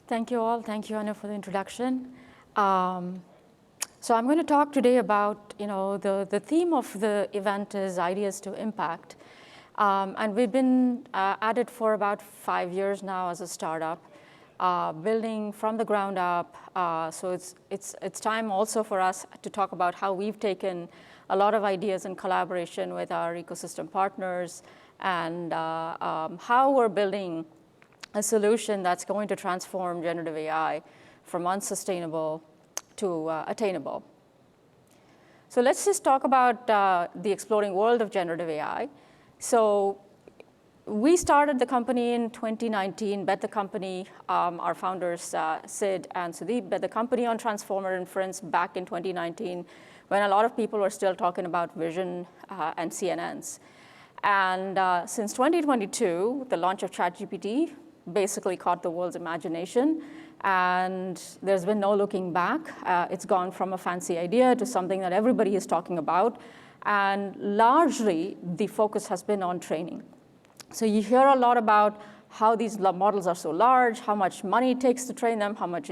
Thank you all. Thank you, Anna, for the introduction. So I'm going to talk today about, the theme of the event is Ideas to Impact. And we've been at it for about 5 years now as a startup, building from the ground up. So it's time also for us to talk about how we've taken a lot of ideas in collaboration with our ecosystem partners and how we're building a solution that's going to transform generative AI from unsustainable to attainable. So let's just talk about the exploding world of generative AI. So we started the company in 2019, bet the company, our founders, Sid and Sudeep, bet the company on transformer inference back in 2019, when a lot of people were still talking about vision and CNNs. And since 2022, the launch of ChatGPT basically caught the world's imagination, and there's been no looking back. It's gone from a fancy idea to something that everybody is talking about, and largely the focus has been on training. So you hear a lot about how these models are so large, how much money it takes to train them, how much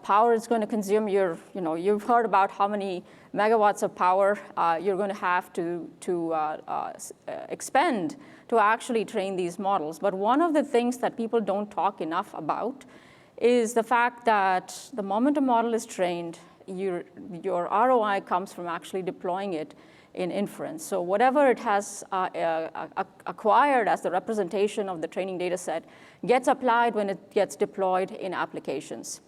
power it's going to consume. You've heard about how many megawatts of power you're going to have to expend to actually train these models. But one of the things that people don't talk enough about is the fact that the moment a model is trained, your ROI comes from actually deploying it in inference. So whatever it has acquired as the representation of the training data set gets applied when it gets deployed in applications.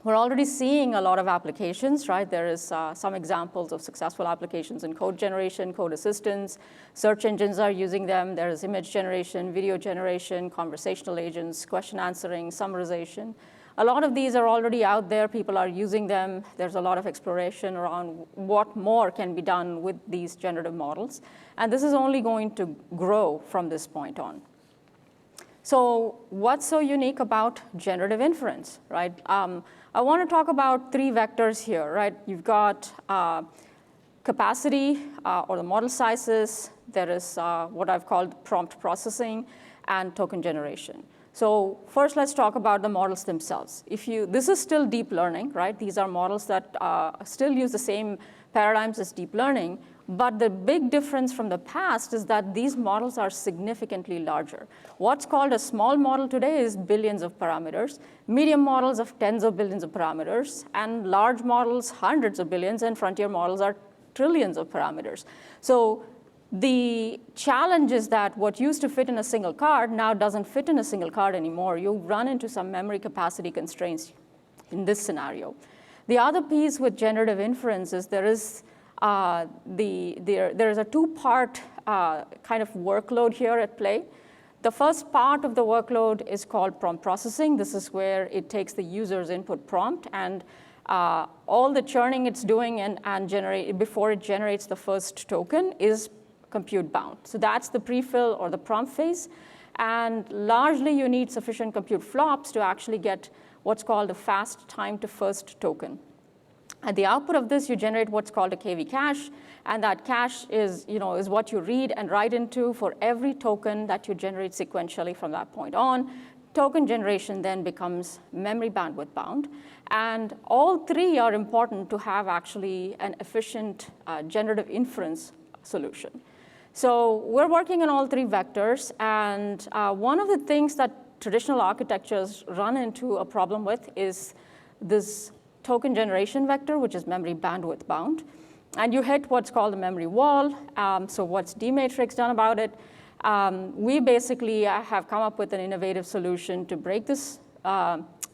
We're already seeing a lot of applications, right? There is some examples of successful applications in code generation, code assistance. Search engines are using them. There is image generation, video generation, conversational agents, question answering, summarization. A lot of these are already out there. People are using them. There's a lot of exploration around what more can be done with these generative models. And this is only going to grow from this point on. So what's so unique about generative inference, right? I want to talk about 3 vectors here, right? You've got capacity or the model sizes. There is what I've called prompt processing and token generation. So first, let's talk about the models themselves. This is still deep learning, right? These are models that still use the same paradigms as deep learning. But the big difference from the past is that these models are significantly larger. What's called a small model today is billions of parameters, medium models of tens of billions of parameters, and large models, hundreds of billions, and frontier models are trillions of parameters. So the challenge is that what used to fit in a single card now doesn't fit in a single card anymore. You run into some memory capacity constraints in this scenario. The other piece with generative inference is there is a 2-part kind of workload here at play. The first part of the workload is called prompt processing. This is where it takes the user's input prompt and all the churning it's doing and before it generates the first token is compute bound. So that's the prefill or the prompt phase. And largely, you need sufficient compute flops to actually get what's called a fast time to first token. At the output of this, you generate what's called a KV cache, and that cache is what you read and write into for every token that you generate sequentially from that point on. Token generation then becomes memory bandwidth bound, and all 3 are important to have actually an efficient generative inference solution. So we're working on all 3 vectors, and one of the things that traditional architectures run into a problem with is this token generation vector, which is memory bandwidth bound. And you hit what's called the memory wall. So what's dMatrix done about it? We basically have come up with an innovative solution to break this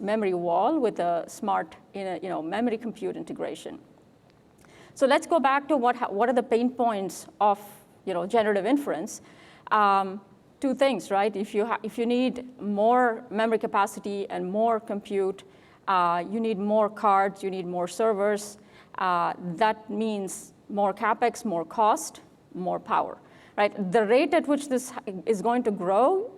memory wall with a smart memory compute integration. So let's go back to what are the pain points of generative inference. 2 things, right? If you need more memory capacity and more compute, you need more cards, you need more servers. That means more CapEx, more cost, more power, right? The rate at which this is going to grow,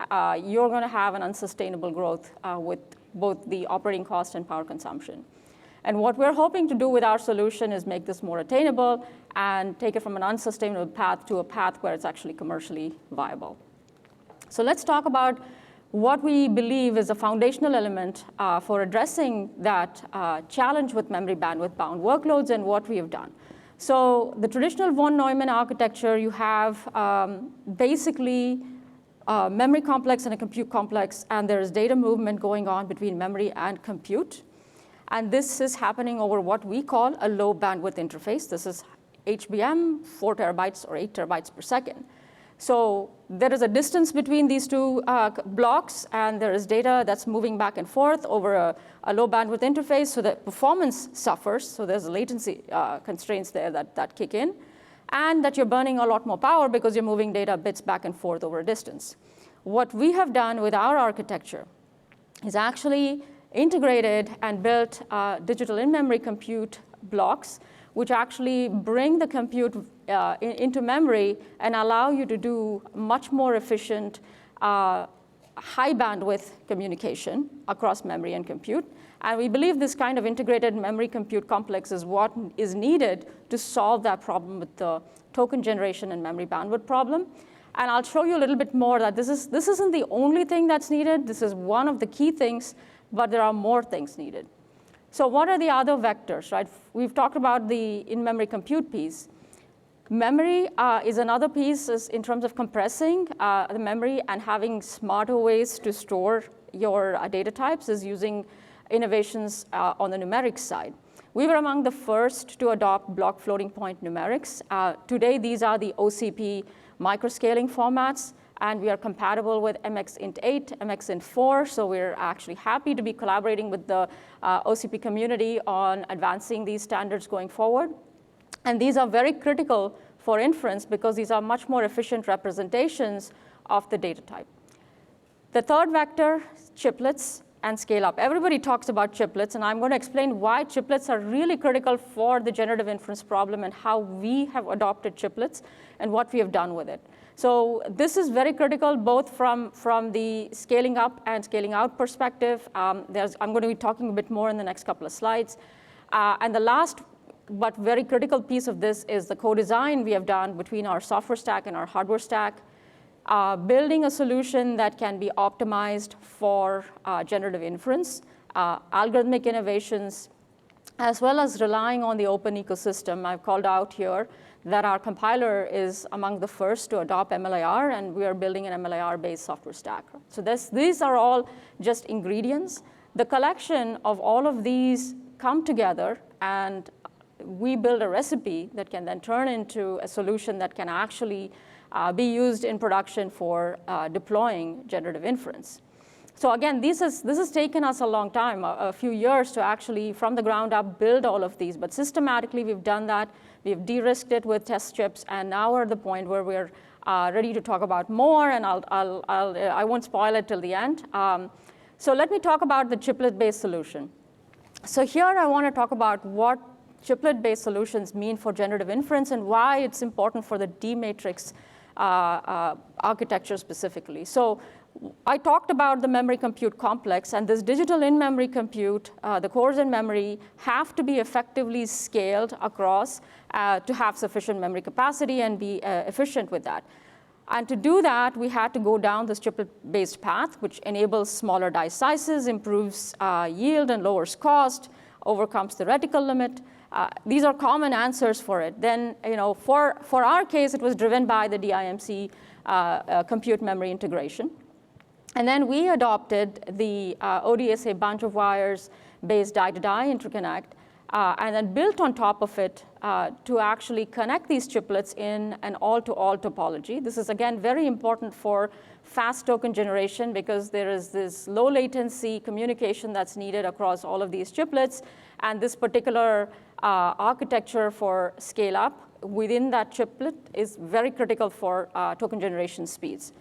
you're going to have an unsustainable growth with both the operating cost and power consumption. And what we're hoping to do with our solution is make this more attainable and take it from an unsustainable path to a path where it's actually commercially viable. So let's talk about what we believe is a foundational element for addressing that challenge with memory bandwidth bound workloads and what we have done. So the traditional von Neumann architecture, you have basically a memory complex and a compute complex, and there is data movement going on between memory and compute. And this is happening over what we call a low bandwidth interface. This is HBM, 4 terabytes or 8 terabytes per second. So there is a distance between these two blocks, and there is data that's moving back and forth over a low bandwidth interface, so that performance suffers. So there's latency constraints there that kick in, and that you're burning a lot more power because you're moving data bits back and forth over a distance. What we have done with our architecture is actually integrated and built digital in-memory compute blocks, which actually bring the compute into memory and allow you to do much more efficient, high bandwidth communication across memory and compute. And we believe this kind of integrated memory compute complex is what is needed to solve that problem with the token generation and memory bandwidth problem. And I'll show you a little bit more that this isn't the only thing that's needed. This is one of the key things, but there are more things needed. So what are the other vectors, right? We've talked about the in-memory compute piece. Memory is another piece in terms of compressing the memory and having smarter ways to store your data types is using innovations on the numerics side. We were among the first to adopt block floating point numerics. Today, these are the OCP microscaling formats, and we are compatible with MXInt8, MXInt4, so we're actually happy to be collaborating with the OCP community on advancing these standards going forward. And these are very critical for inference because these are much more efficient representations of the data type. The third vector, chiplets and scale up. Everybody talks about chiplets, and I'm going to explain why chiplets are really critical for the generative inference problem and how we have adopted chiplets and what we have done with it. So this is very critical, both from the scaling up and scaling out perspective. I'm going to be talking a bit more in the next couple of slides. And the last but very critical piece of this is the co-design we have done between our software stack and our hardware stack, building a solution that can be optimized for generative inference, algorithmic innovations, as well as relying on the open ecosystem. I've called out here that our compiler is among the first to adopt MLIR, and we are building an MLIR-based software stack. So these are all just ingredients. The collection of all of these come together, and we build a recipe that can then turn into a solution that can actually be used in production for deploying generative inference. So again, this has taken us a long time, a few years to actually, from the ground up, build all of these. But systematically, we've done that. We've de-risked it with test chips, and now we're at the point where we're ready to talk about more, and I won't spoil it till the end. So let me talk about the chiplet-based solution. So here I want to talk about what chiplet-based solutions mean for generative inference and why it's important for the D-matrix architecture specifically. So I talked about the memory compute complex, and this digital in-memory compute, the cores in memory, have to be effectively scaled across to have sufficient memory capacity and be efficient with that. And to do that, we had to go down this chiplet-based path, which enables smaller die sizes, improves yield and lowers cost, overcomes the reticle limit. These are common answers for it. Then, for our case, it was driven by the DIMC compute memory integration. And then we adopted the ODSA Bunch of Wires based die-to-die interconnect, and then built on top of it to actually connect these chiplets in an all-to-all topology. This is, again, very important for fast token generation because there is this low latency communication that's needed across all of these chiplets. And this particular architecture for scale-up within that chiplet is very critical for token generation speeds.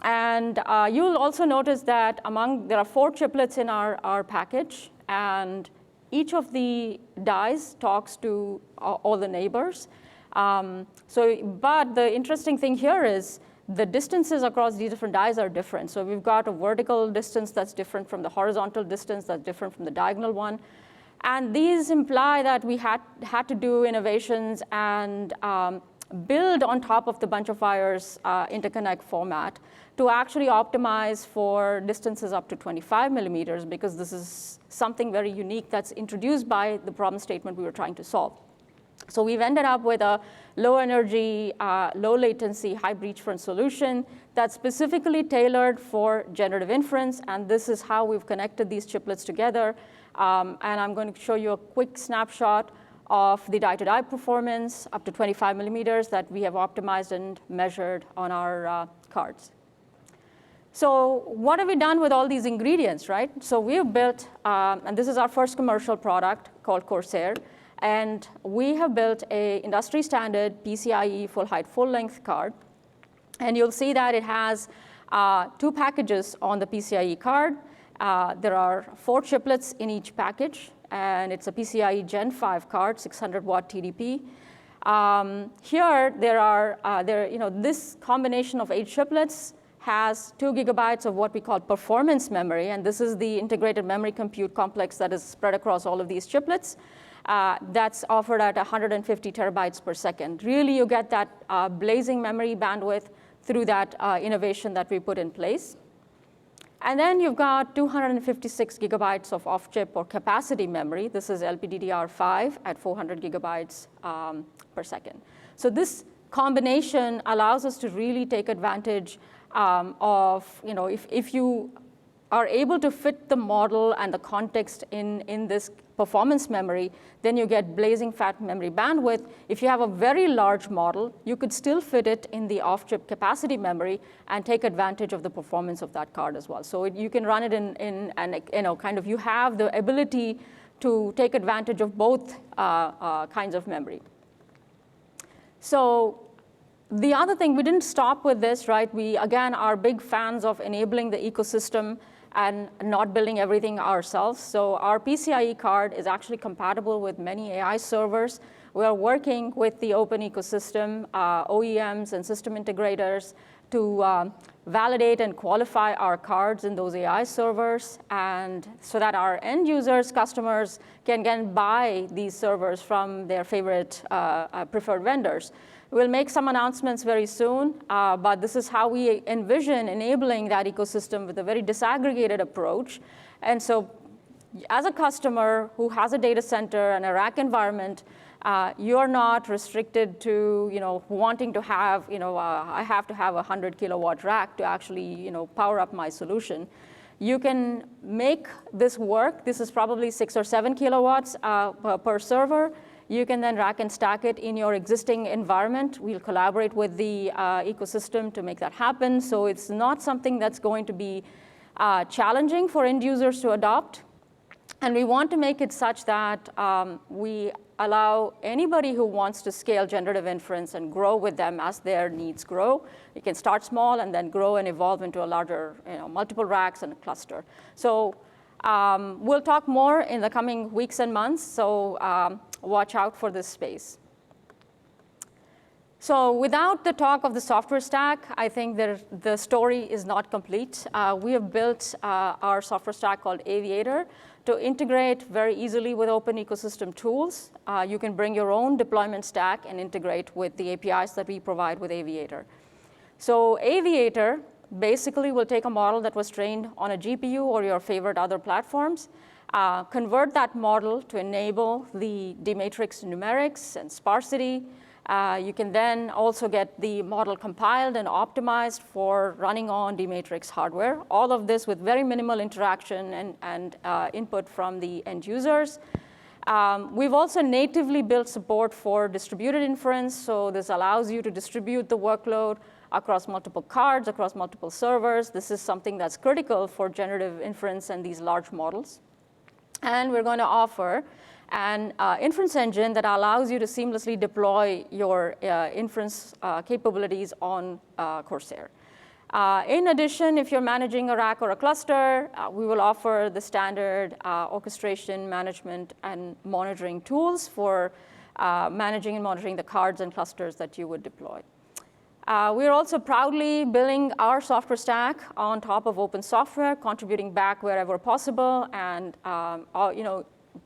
And you'll also notice that there are 4 chiplets in our package, and each of the dies talks to all the neighbors. But the interesting thing here is the distances across these different dies are different. So we've got a vertical distance that's different from the horizontal distance that's different from the diagonal one. And these imply that we had to do innovations and build on top of the bunch of wires interconnect format to actually optimize for distances up to 25 millimeters, because this is something very unique that's introduced by the problem statement we were trying to solve. So we've ended up with a low energy, low latency, high breachfront solution that's specifically tailored for generative inference, and this is how we've connected these chiplets together. And I'm going to show you a quick snapshot of the die-to-die performance up to 25 millimeters that we have optimized and measured on our cards. So what have we done with all these ingredients, right? So we have built, and this is our first commercial product called Corsair, and we have built a industry standard PCIe full height, full length card. And you'll see that it has 2 packages on the PCIe card. There are 4 chiplets in each package, and it's a PCIe Gen 5 card, 600 watt TDP. Here, this combination of 8 chiplets has 2 gigabytes of what we call performance memory, and this is the integrated memory compute complex that is spread across all of these chiplets. That's offered at 150 terabytes per second. Really, you get that blazing memory bandwidth through that innovation that we put in place. And then you've got 256 gigabytes of off-chip or capacity memory. This is LPDDR5 at 400 gigabytes per second. So this combination allows us to really take advantage of, if you are able to fit the model and the context in this performance memory, then you get blazing fat memory bandwidth. If you have a very large model, you could still fit it in the off-chip capacity memory and take advantage of the performance of that card as well. So you can run it you have the ability to take advantage of both kinds of memory. So the other thing, we didn't stop with this, right? We, again, are big fans of enabling the ecosystem and not building everything ourselves. So our PCIe card is actually compatible with many AI servers. We are working with the open ecosystem, OEMs and system integrators to validate and qualify our cards in those AI servers, and so that our end users, customers, can again buy these servers from their favorite preferred vendors. We'll make some announcements very soon, but this is how we envision enabling that ecosystem with a very disaggregated approach. And so as a customer who has a data center and a rack environment, you're not restricted to wanting to have, I have to have a 100 kilowatt rack to actually power up my solution. You can make this work. This is probably 6 or 7 kilowatts per server. You can then rack and stack it in your existing environment. We'll collaborate with the ecosystem to make that happen. So it's not something that's going to be challenging for end users to adopt. And we want to make it such that we allow anybody who wants to scale generative inference and grow with them as their needs grow. You can start small and then grow and evolve into a larger, multiple racks and a cluster. So we'll talk more in the coming weeks and months. So watch out for this space. So without the talk of the software stack, I think the story is not complete. We have built our software stack called Aviator to integrate very easily with open ecosystem tools. You can bring your own deployment stack and integrate with the APIs that we provide with Aviator. So Aviator basically will take a model that was trained on a GPU or your favorite other platforms, convert that model to enable the D-matrix numerics and sparsity. You can then also get the model compiled and optimized for running on D-matrix hardware. All of this with very minimal interaction and input from the end users. We've also natively built support for distributed inference. So this allows you to distribute the workload across multiple cards, across multiple servers. This is something that's critical for generative inference and these large models. And we're going to offer an inference engine that allows you to seamlessly deploy your inference capabilities on Corsair. In addition, if you're managing a rack or a cluster, we will offer the standard orchestration, management, and monitoring tools for managing and monitoring the cards and clusters that you would deploy. We're also proudly building our software stack on top of open software, contributing back wherever possible, and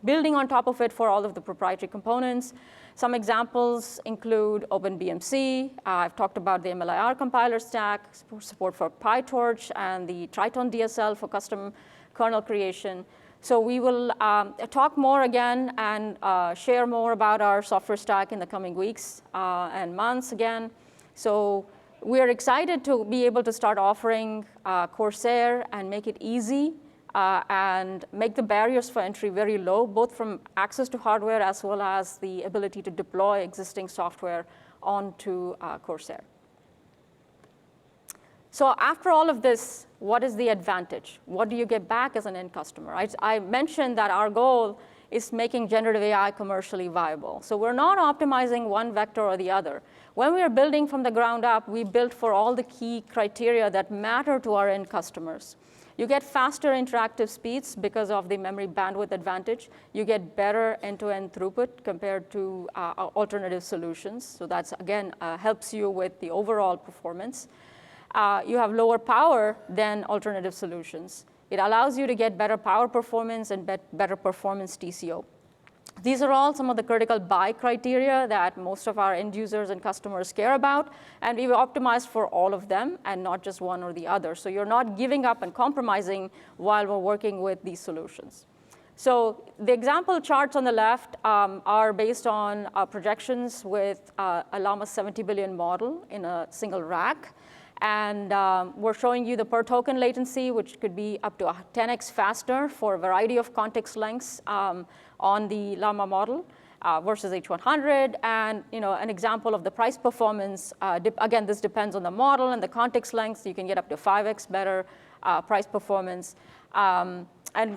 building on top of it for all of the proprietary components. Some examples include OpenBMC. I've talked about the MLIR compiler stack, support for PyTorch, and the Triton DSL for custom kernel creation. So we will talk more again and share more about our software stack in the coming weeks and months again. So we're excited to be able to start offering Corsair and make it easy and make the barriers for entry very low, both from access to hardware as well as the ability to deploy existing software onto Corsair. So after all of this, what is the advantage? What do you get back as an end customer? I mentioned that our goal is making generative AI commercially viable. So we're not optimizing one vector or the other. When we are building from the ground up, we built for all the key criteria that matter to our end customers. You get faster interactive speeds because of the memory bandwidth advantage. You get better end-to-end throughput compared to alternative solutions. So that's, again, helps you with the overall performance. You have lower power than alternative solutions. It allows you to get better power performance and better performance TCO. These are all some of the critical buy criteria that most of our end users and customers care about, and we've optimized for all of them and not just one or the other. So you're not giving up and compromising while we're working with these solutions. So the example charts on the left are based on projections with a Llama 70 billion model in a single rack. And we're showing you the per token latency, which could be up to 10x faster for a variety of context lengths on the Llama model versus H100. And an example of the price performance, again, this depends on the model and the context length. So you can get up to 5x better price performance. And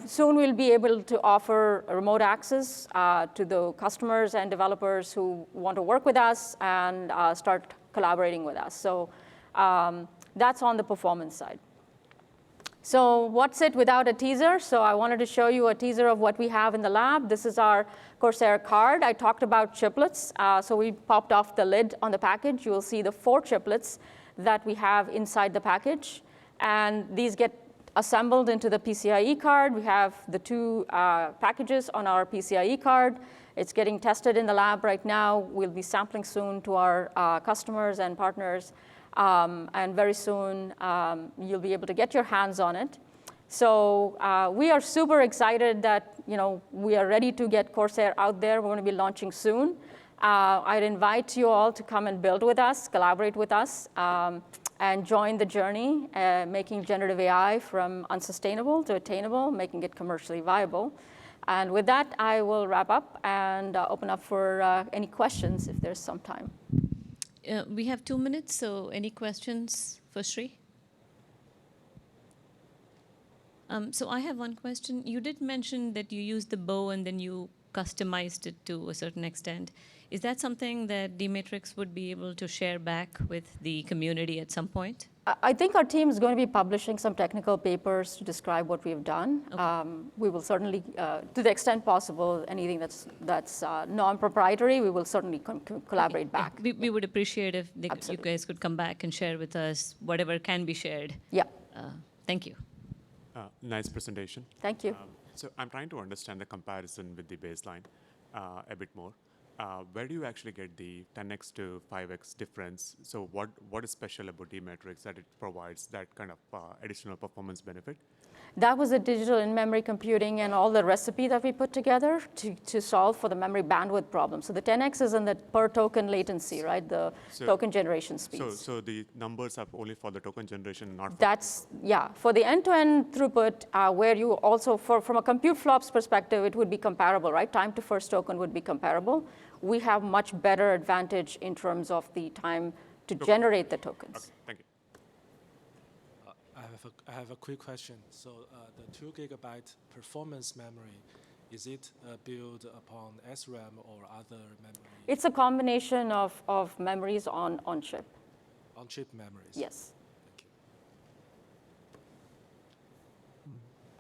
soon we'll be able to offer remote access to the customers and developers who want to work with us and start collaborating with us. So that's on the performance side. So what's it without a teaser? So I wanted to show you a teaser of what we have in the lab. This is our Corsair card. I talked about chiplets. So we popped off the lid on the package. You will see the 4 chiplets that we have inside the package. And these get assembled into the PCIe card. We have the 2 packages on our PCIe card. It's getting tested in the lab right now. We'll be sampling soon to our customers and partners. And very soon, you'll be able to get your hands on it. So we are super excited that we are ready to get Corsair out there. We're going to be launching soon. I'd invite you all to come and build with us, collaborate with us, and join the journey, making generative AI from unsustainable to attainable, making it commercially viable. And with that, I will wrap up and open up for any questions if there's some time. We have 2 minutes, so any questions for Sree? So I have one question. You did mention that you used the bow and then you customized it to a certain extent. Is that something that d-Matrix would be able to share back with the community at some point? I think our team is going to be publishing some technical papers to describe what we've done. Okay. We will certainly, to the extent possible, anything that's non-proprietary, we will certainly collaborate back. We would appreciate if you guys could come back and share with us whatever can be shared. Yeah. Thank you. Nice presentation. Thank you. So I'm trying to understand the comparison with the baseline a bit more. Where do you actually get the 10x to 5x difference? So what is special about d-Matrix that it provides that kind of additional performance benefit? That was the digital in-memory computing and all the recipe that we put together to solve for the memory bandwidth problem. So the 10x is in the per token latency, right? The token generation speeds. So the numbers are only for the token generation, not for... That's, yeah. For the end-to-end throughput, where you also, from a compute flops perspective, it would be comparable, right? Time to first token would be comparable. We have much better advantage in terms of the time to generate the tokens. Okay, thank you. I have a quick question. So the 2 GB performance memory, is it built upon SRAM or other memory? It's a combination of memories on chip. On chip memories? Yes.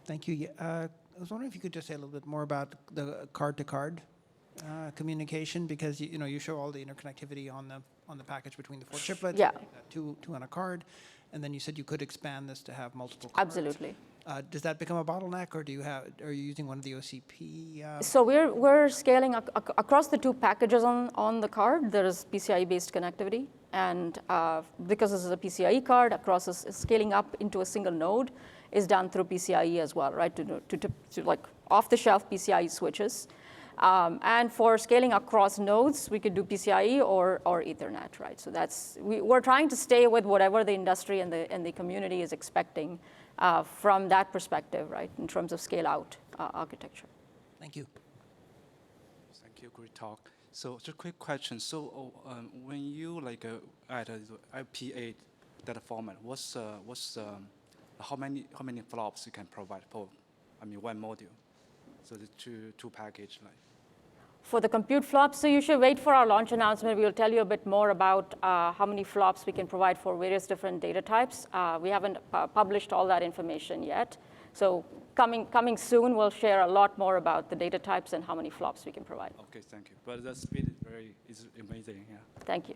Thank you. Thank you. I was wondering if you could just say a little bit more about the card-to-card communication, because you show all the interconnectivity on the package between the 4 chiplets. Yeah. Two on a card. And then you said you could expand this to have multiple cards. Absolutely. Does that become a bottleneck, or are you using one of the OCP? So we're scaling across the two packages on the card. There is PCIe-based connectivity, and because this is a PCIe card, across scaling up into a single node is done through PCIe as well, right? To like off-the-shelf PCIe switches, and for scaling across nodes, we could do PCIe or Ethernet, right? So we're trying to stay with whatever the industry and the community is expecting. From that perspective, right, in terms of scale-out architecture. Thank you. Thank you, great talk. So just a quick question. So when you add IP8 data format, how many flops you can provide for, one module? So the two package like. For the compute flops, so you should wait for our launch announcement. We will tell you a bit more about how many flops we can provide for various different data types. We haven't published all that information yet. So coming soon, we'll share a lot more about the data types and how many flops we can provide. Okay, thank you. But the speed is amazing, yeah. Thank you.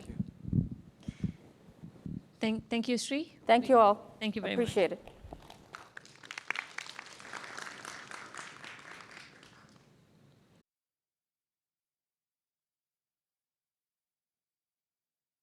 Thank you. Thank you, Sree. Thank you all. Thank you very much. Appreciate it.